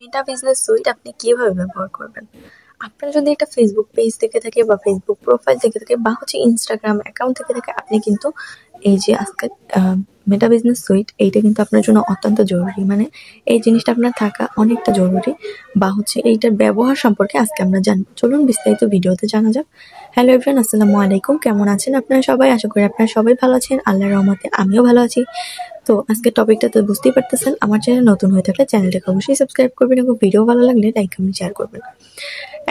মেটা business suite আপনি কিভাবে ব্যবহার করবেন? আপনার যদি একটা ফেসবুক পেজ থেকে থাকে বা ফেসবুক প্রোফাইল থেকে থাকে বা হচ্ছে ইনস্টাগ্রাম অ্যাকাউন্ট থেকে থাকে, আপনি কিন্তু এই যে আজকে মেটা বিজনেস সুইট এইটা কিন্তু আপনার জন্য অত্যন্ত জরুরি। মানে এই জিনিসটা আপনার থাকা অনেকটা জরুরি, বা হচ্ছে এইটার ব্যবহার সম্পর্কে আজকে আমরা জানবো। চলুন বিস্তারিত ভিডিওতে জানা যাক। হ্যালো এভরিওয়ান, আসসালামু আলাইকুম। কেমন আছেন আপনারা সবাই? আশা করি আপনারা সবাই ভালো আছেন। আল্লাহর রহমতে আমিও ভালো আছি। তো আজকের টপিকটা তো বুঝতেই পারতেছেন। আমার চ্যানেল নতুন হয়ে থাকলে চ্যানেলটাকে অবশ্যই সাবস্ক্রাইব করবেন এবং ভিডিও ভালো লাগলে লাইক কমেন্ট শেয়ার করবেন।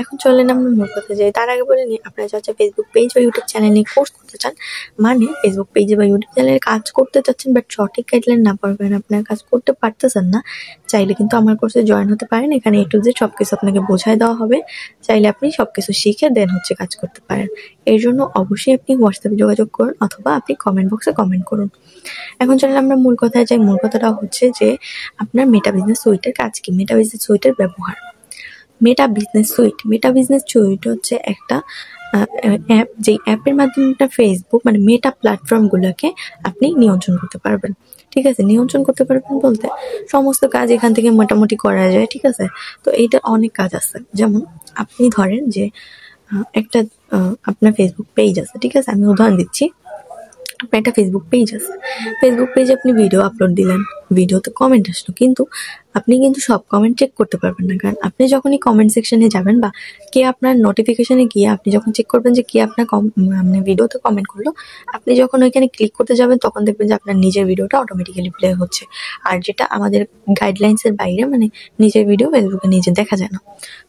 এখন চলেন আমরা মূল কথায় যাই। তার আগে বলে নিই, আপনারা যারা ফেসবুক পেজ বা ইউটিউব চ্যানেল নিয়ে কোর্স করতে চান, মানে ফেসবুক পেজে বা ইউটিউব চ্যানেলে কাজ করতে চাচ্ছেন বাট সঠিক গাইডলাইন না পারবেন, আপনার কাজ করতে পারতেছেন না, চাইলে কিন্তু আমার কোর্সে জয়েন হতে পারেন। এখানে A to Z সবকিছু আপনাকে বোঝায় দেওয়া হবে। চাইলে আপনি সবকিছু শিখে দেন হচ্ছে কাজ করতে পারেন। এর জন্য অবশ্যই আপনি হোয়াটসঅ্যাপে যোগাযোগ করুন অথবা আপনি কমেন্ট বক্সে কমেন্ট করুন। এখন চলেন আমরা মূল কথায় যাই। মূল কথাটা হচ্ছে যে আপনার মেটা বিজনেস সুইটের কাজ কি, মেটা বিজনেস সুইটের ব্যবহার। মেটা বিজনেস সুইট হচ্ছে একটা অ্যাপ, যেই অ্যাপের মাধ্যমে আপনার ফেসবুক মানে মেটা প্ল্যাটফর্মগুলোকে আপনি নিয়ন্ত্রণ করতে পারবেন। ঠিক আছে, নিয়ন্ত্রণ করতে পারবেন বলতে সমস্ত কাজ এখান থেকে মোটামুটি করা যায়। ঠিক আছে, তো এইটা অনেক কাজ আছে। যেমন আপনি ধরেন যে একটা আপনার ফেসবুক পেজ আছে। ঠিক আছে, আমি উদাহরণ দিচ্ছি। আপনার একটা ফেসবুক পেজ আছে, ফেসবুক পেজে আপনি ভিডিও আপলোড দিলেন, ভিডিওতে কমেন্ট আসলো, কিন্তু আপনি কিন্তু সব কমেন্ট চেক করতে পারবেন না। কারণ আপনি যখনই কমেন্ট সেকশনে যাবেন বা কে আপনার নোটিফিকেশনে গিয়ে আপনি যখন চেক করবেন যে কে আপনার মানে ভিডিওতে কমেন্ট করলো, আপনি যখন ওইখানে ক্লিক করতে যাবেন তখন দেখবেন যে আপনার নিজের ভিডিওটা অটোমেটিক্যালি প্লে হচ্ছে। আর যেটা আমাদের গাইডলাইন্সের বাইরে, মানে নিজের ভিডিও ফেসবুকে নিজে দেখা যায় না।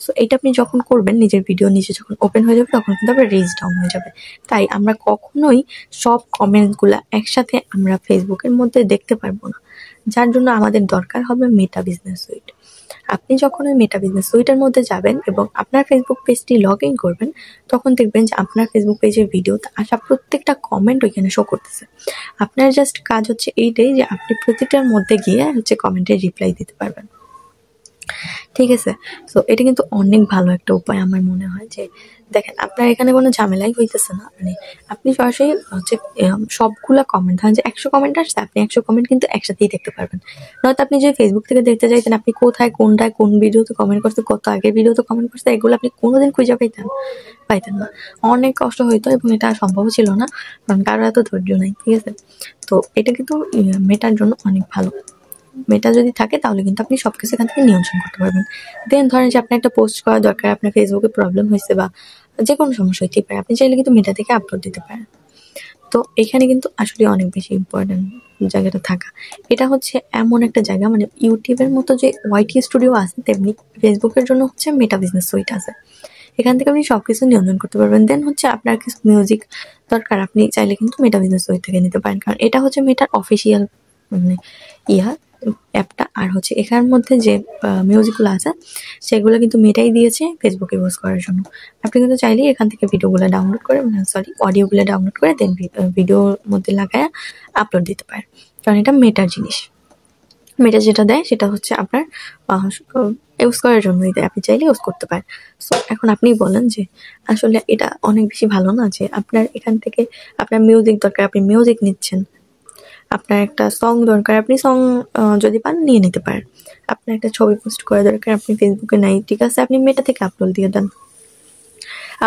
সো এটা আপনি যখন করবেন, নিজের ভিডিও নিজে যখন ওপেন হয়ে যাবে তখন কিন্তু আপনার রিচ ডাউন হয়ে যাবে। তাই আমরা কখনোই সব কমেন্টগুলা একসাথে আমরা ফেসবুকের মধ্যে দেখতে পারবো না, যার জন্য আমাদের দরকার হবে মেটা বিজনেস সুইট। আপনি যখন ওই মেটা বিজনেস সুইটের মধ্যে যাবেন এবং আপনার ফেসবুক পেজটি লগ ইন করবেন, তখন দেখবেন যে আপনার ফেসবুক পেজের ভিডিওতে আসা প্রত্যেকটা কমেন্ট ওইখানে শো করতেছে। আপনার জাস্ট কাজ হচ্ছে এইটাই যে আপনি প্রতিটার মধ্যে গিয়ে হচ্ছে কমেন্টের রিপ্লাই দিতে পারবেন। ঠিক আছে, তো এটা কিন্তু অনেক ভালো একটা উপায় আমার মনে হয়। যে দেখেন, আপনার এখানে কোনো ঝামেলাই হইতেছে না। মানে আপনি সরাসরি হচ্ছে সবগুলা কমেন্ট, ধরেন যে 100 কমেন্ট আসছে, আপনি 100 কমেন্ট কিন্তু একসাথেই দেখতে পারবেন। নয়তো আপনি যে ফেসবুক থেকে দেখতে চাইতেন আপনি কোথায় কোনটায় কোন ভিডিওতে কমেন্ট করছে, কত আগের ভিডিওতে কমেন্ট করছে, এগুলো আপনি কোনোদিন খুঁজে পাইতেন না। অনেক কষ্ট হইতো এবং এটা সম্ভব ছিল না, কারণ কারো এত ধৈর্য নাই। ঠিক আছে, তো এটা কিন্তু মেটার জন্য অনেক ভালো। মেটা যদি থাকে তাহলে কিন্তু আপনি সবকিছু এখান থেকে নিয়ন্ত্রণ করতে পারবেন। দেন ধরেন যে আপনার একটা পোস্ট করা দরকার, আপনার ফেসবুকে প্রবলেম হয়েছে বা যে কোনো সমস্যা হতেই পারে, আপনি চাইলে কিন্তু মেটা থেকে আপলোড দিতে পারেন। তো এখানে কিন্তু আসলে অনেক বেশি ইম্পর্টেন্ট জায়গাটা থাকা। এটা হচ্ছে এমন একটা জায়গা, মানে ইউটিউবের মতো যে ওয়াইটি স্টুডিও আছে, তেমনি ফেসবুকের জন্য হচ্ছে মেটা বিজনেস সুইট আছে। এখান থেকে আপনি সবকিছু নিয়ন্ত্রণ করতে পারবেন। দেন হচ্ছে আপনার কিছু মিউজিক দরকার, আপনি চাইলে কিন্তু মেটা বিজনেস সুইট থেকে নিতে পারেন, কারণ এটা হচ্ছে মেটার অফিসিয়াল মানে ইয়া অ্যাপটা। আর হচ্ছে এখানের মধ্যে যে মিউজিকগুলো আছে সেগুলো কিন্তু মেটাই দিয়েছে ফেসবুকে ইউজ করার জন্য। আপনি কিন্তু চাইলেই এখান থেকে ভিডিওগুলো ডাউনলোড করে, অডিওগুলো ডাউনলোড করে দেন ভিডিওর মধ্যে লাগায় আপলোড দিতে পারেন, কারণ এটা মেটার জিনিস। মেটা যেটা দেয় সেটা হচ্ছে আপনার ইউজ করার জন্যই দেয়, আপনি চাইলে ইউজ করতে পারেন। সো এখন আপনি বলেন যে আসলে এটা অনেক বেশি ভালো না, যে আপনার এখান থেকে আপনার মিউজিক দরকার, আপনি মিউজিক নিচ্ছেন, আপনার একটা সং দরকার, আপনি সং যদি পান নিয়ে নিতে পারেন, আপনার একটা ছবি পোস্ট করা দরকার, আপনি ফেসবুকে নাই, ঠিক আছে, আপনি মেটা থেকে আপলোড দিয়ে দেন।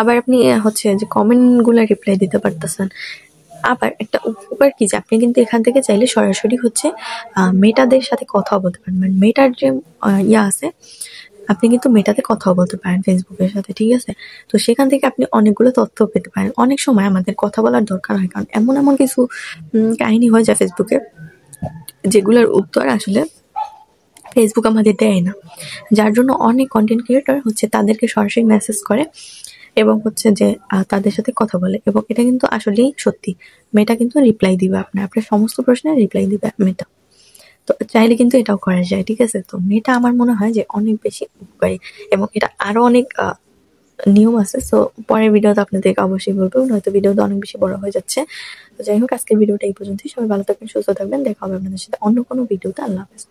আবার আপনি হচ্ছে যে কমেন্টগুলো রিপ্লাই দিতে পারতেছেন। আবার একটা উপকার কি, যে আপনি কিন্তু এখান থেকে চাইলে সরাসরি হচ্ছে মেটাদের সাথে কথা বলতে পারেন। মানে মেটার যে ইয়া আছে, আপনি কিন্তু মেটাতে কথাও বলতে পারেন ফেসবুকের সাথে। ঠিক আছে, তো সেখান থেকে আপনি অনেকগুলো তথ্য পেতে পারেন। অনেক সময় আমাদের কথা বলার দরকার হয়, কারণ এমন এমন কিছু কাহিনী হয়ে যায় ফেসবুকে, যেগুলোর উত্তর আসলে ফেসবুক আমাদের দেয় না, যার জন্য অনেক কন্টেন্ট ক্রিয়েটর হচ্ছে তাদেরকে সরাসরি মেসেজ করে এবং হচ্ছে যে তাদের সাথে কথা বলে, এবং এটা কিন্তু আসলেই সত্যি। মেটা কিন্তু রিপ্লাই দিবে, আপনার সমস্ত প্রশ্নের রিপ্লাই দিবে মেটা। তো চাইলে কিন্তু এটাও করা যায়। ঠিক আছে, তো মেটা আমার মনে হয় যে অনেক বেশি উপকারী, এবং এটা আরো অনেক নিয়ম আছে। সো পরের ভিডিওতে আপনাদেরকে অবশ্যই বলবো, নয়তো ভিডিওটা অনেক বেশি বড় হয়ে যাচ্ছে। তো যাই হোক, আজকের ভিডিওটা এই পর্যন্তই। সবাই ভালো থাকবেন, সুস্থ থাকবেন, দেখা হবে আপনাদের সাথে অন্য কোনো ভিডিওতে। আল্লাহ হাফেজ।